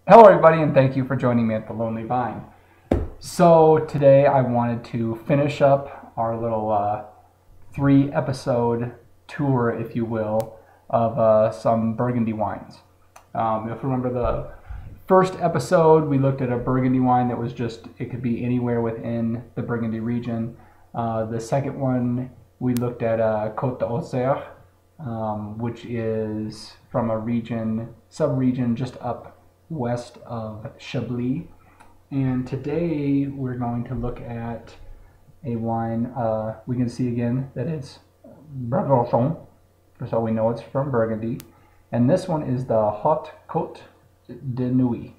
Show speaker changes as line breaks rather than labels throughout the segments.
Hello everybody, and thank you for joining me at the Lonely Vine. So today I wanted to finish up our little 3-episode tour, if you will, of some Burgundy wines. If you remember the first episode, we looked at a Burgundy wine that was it could be anywhere within the Burgundy region. The second one, we looked at Cotes de Nuits, which is from a sub-region just up west of Chablis. And today we're going to look at a wine we can see again that is Burgundy, so we know it's from Burgundy. And this one is the Hautes Cotes de Nuits.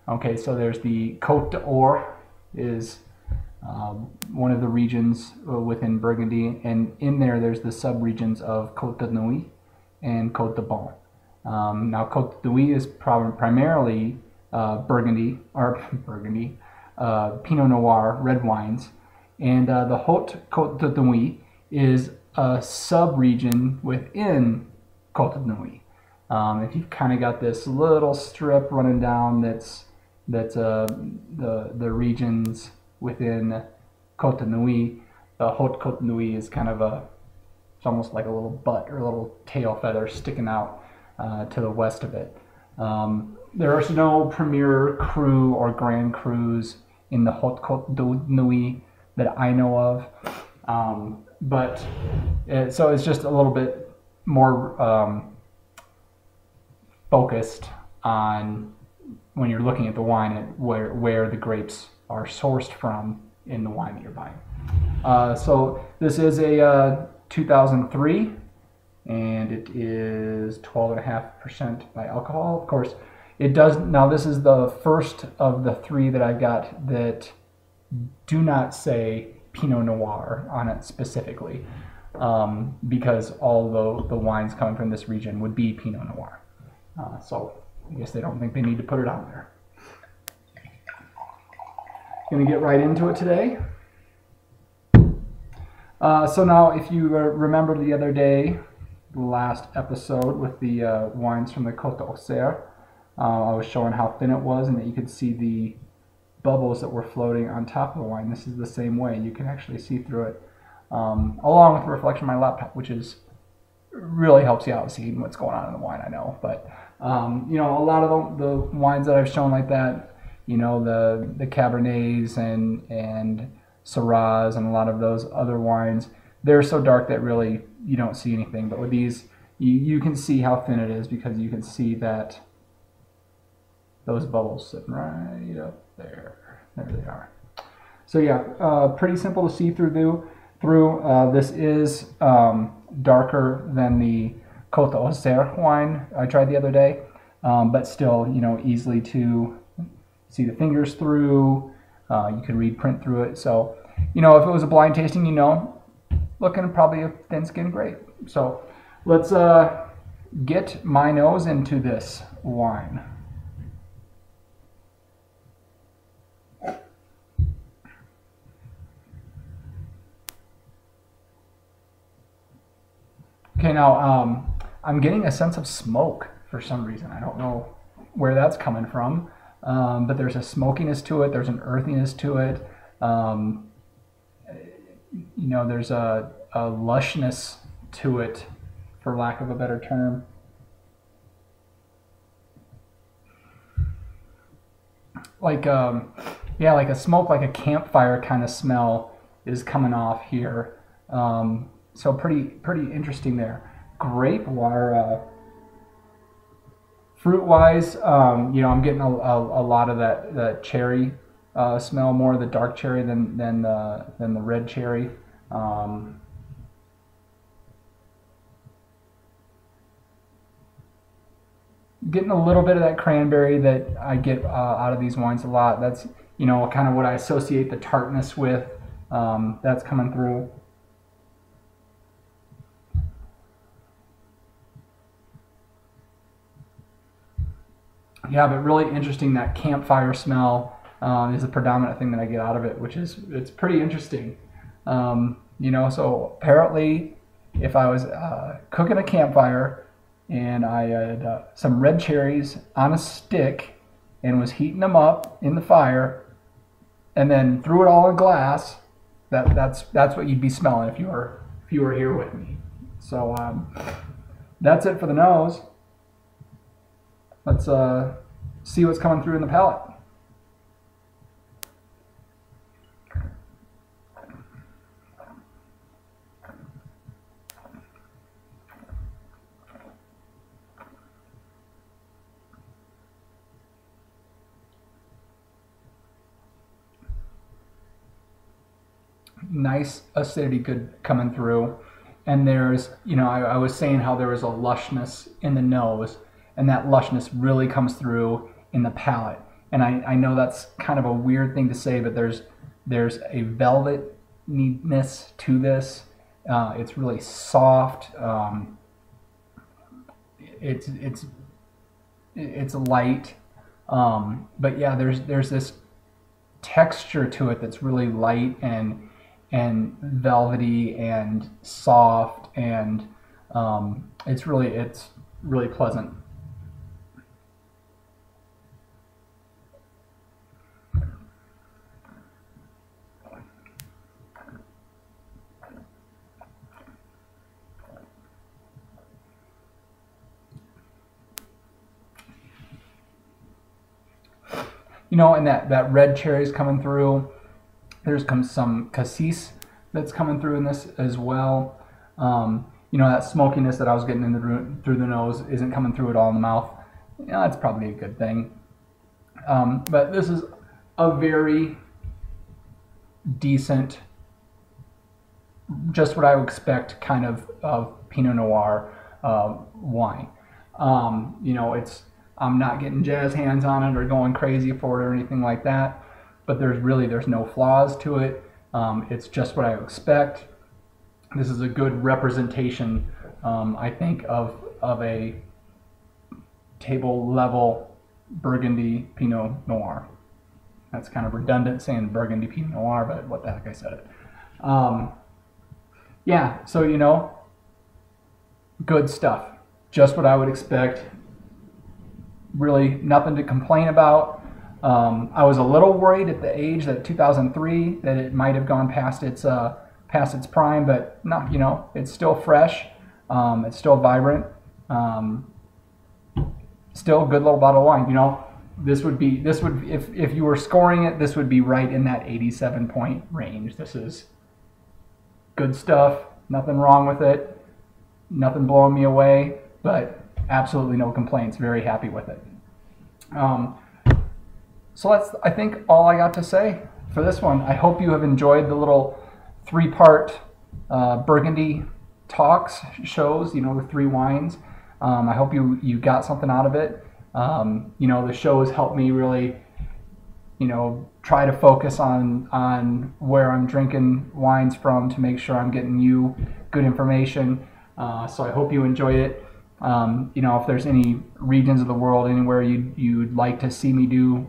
Okay, so there's the Côte d'Or is one of the regions within Burgundy, and in there's the sub-regions of Cotes de Nuits and Côte de Bon. Now, Cotes de Nuits is primarily Burgundy, Pinot Noir, red wines, and the Hautes Cotes de Nuits is a sub-region within Cotes de Nuits. If you've kind of got this little strip running down that's the regions within Cotes de Nuits, the Hautes Cotes de Nuits is kind of it's almost like a little butt or a little tail feather sticking out to the west of it. There is no Premier Cru or Grand Crus in the Hautes Cotes de Nuits that I know of, so it's just a little bit more focused on when you're looking at the wine at where the grapes are sourced from in the wine that you're buying. So this is a 2003. And it is 12.5% by alcohol. Of course, it does. Now, this is the first of the 3 that I got that do not say Pinot Noir on it specifically, because all the wines coming from this region would be Pinot Noir. So I guess they don't think they need to put it on there. Going to get right into it today. So now, if you remember the other day, last episode with the wines from the Cotes de Nuits, I was showing how thin it was and that you could see the bubbles that were floating on top of the wine. This is the same way. You can actually see through it, along with the reflection of my laptop, which really helps you out seeing what's going on in the wine, I know. But you know, a lot of the wines that I've shown like that, you know, the Cabernets and Syrahs and a lot of those other wines, they're so dark that really you don't see anything. But with these, you can see how thin it is, because you can see that those bubbles sitting right up there. There they are. So yeah, pretty simple to see through. This is darker than the Cotes de Nuits wine I tried the other day, but still, you know, easily to see the fingers through. You can read print through it. So, you know, if it was a blind tasting, you know, looking probably a thin-skinned grape. So let's get my nose into this wine. Okay, now I'm getting a sense of smoke for some reason. I don't know where that's coming from, but there's a smokiness to it. There's an earthiness to it. You know, there's a lushness to it, for lack of a better term. Like, yeah, like a smoke, like a campfire kind of smell is coming off here. So pretty interesting there. Grape wire, fruit-wise, you know, I'm getting a lot of that cherry smell, more of the dark cherry than the red cherry. Getting a little bit of that cranberry that I get out of these wines a lot. That's, you know, kind of what I associate the tartness with. That's coming through. Yeah, but really interesting, that campfire smell is the predominant thing that I get out of it, which is, it's pretty interesting. You know, so apparently if I was cooking a campfire and I had some red cherries on a stick and was heating them up in the fire, and then threw it all in glass. That's what you'd be smelling if you were here with me. So that's it for the nose. Let's see what's coming through in the palate. Nice acidity good coming through, and there's, you know, I was saying how there was a lushness in the nose, and that lushness really comes through in the palate. And I know that's kind of a weird thing to say, but there's a velvetness to this. It's really soft. It's light, but yeah, there's this texture to it that's really light and velvety and soft, and it's really pleasant. You know, and that red cherry's coming through. There's some cassis that's coming through in this as well. You know, that smokiness that I was getting through the nose isn't coming through at all in the mouth. You know, that's probably a good thing. But this is a very decent, just what I would expect kind of Pinot Noir wine. You know, I'm not getting jazz hands on it or going crazy for it or anything like that, but there's no flaws to it. It's just what I expect. This is a good representation, I think, of a table level Burgundy Pinot Noir. That's kind of redundant saying Burgundy Pinot Noir, but what the heck, I said it. Yeah, so, you know, good stuff. Just what I would expect. Really nothing to complain about. I was a little worried at the age, that 2003, that it might have gone past its prime, but no, you know, it's still fresh. It's still vibrant. Still a good little bottle of wine. You know, this would if you were scoring it, this would be right in that 87 point range. This is good stuff. Nothing wrong with it. Nothing blowing me away, but absolutely no complaints. Very happy with it. So that's, I think, all I got to say for this one. I hope you have enjoyed the little 3-part Burgundy talks shows, you know, the 3 wines. I hope you got something out of it. You know, the shows helped me really, you know, try to focus on where I'm drinking wines from to make sure I'm getting you good information. So I hope you enjoyed it. You know, if there's any regions of the world, anywhere you'd like to see me do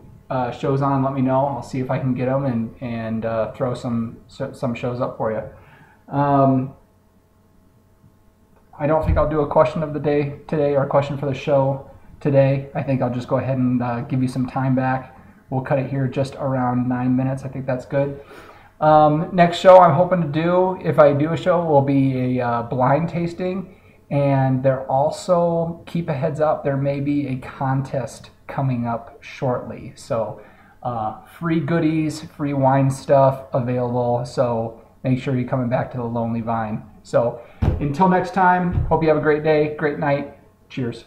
shows on, let me know. I'll see if I can get them and throw some shows up for you. I don't think I'll do a question of the day today or a question for the show today. I think I'll just go ahead and give you some time back. We'll cut it here just around 9 minutes. I think that's good. Next show I'm hoping to do, if I do a show, will be a blind tasting. And there also, keep a heads up, there may be a contest coming up shortly. So free goodies, free wine stuff available. So make sure you're coming back to the Lonely Vine. So until next time, hope you have a great day, great night. Cheers.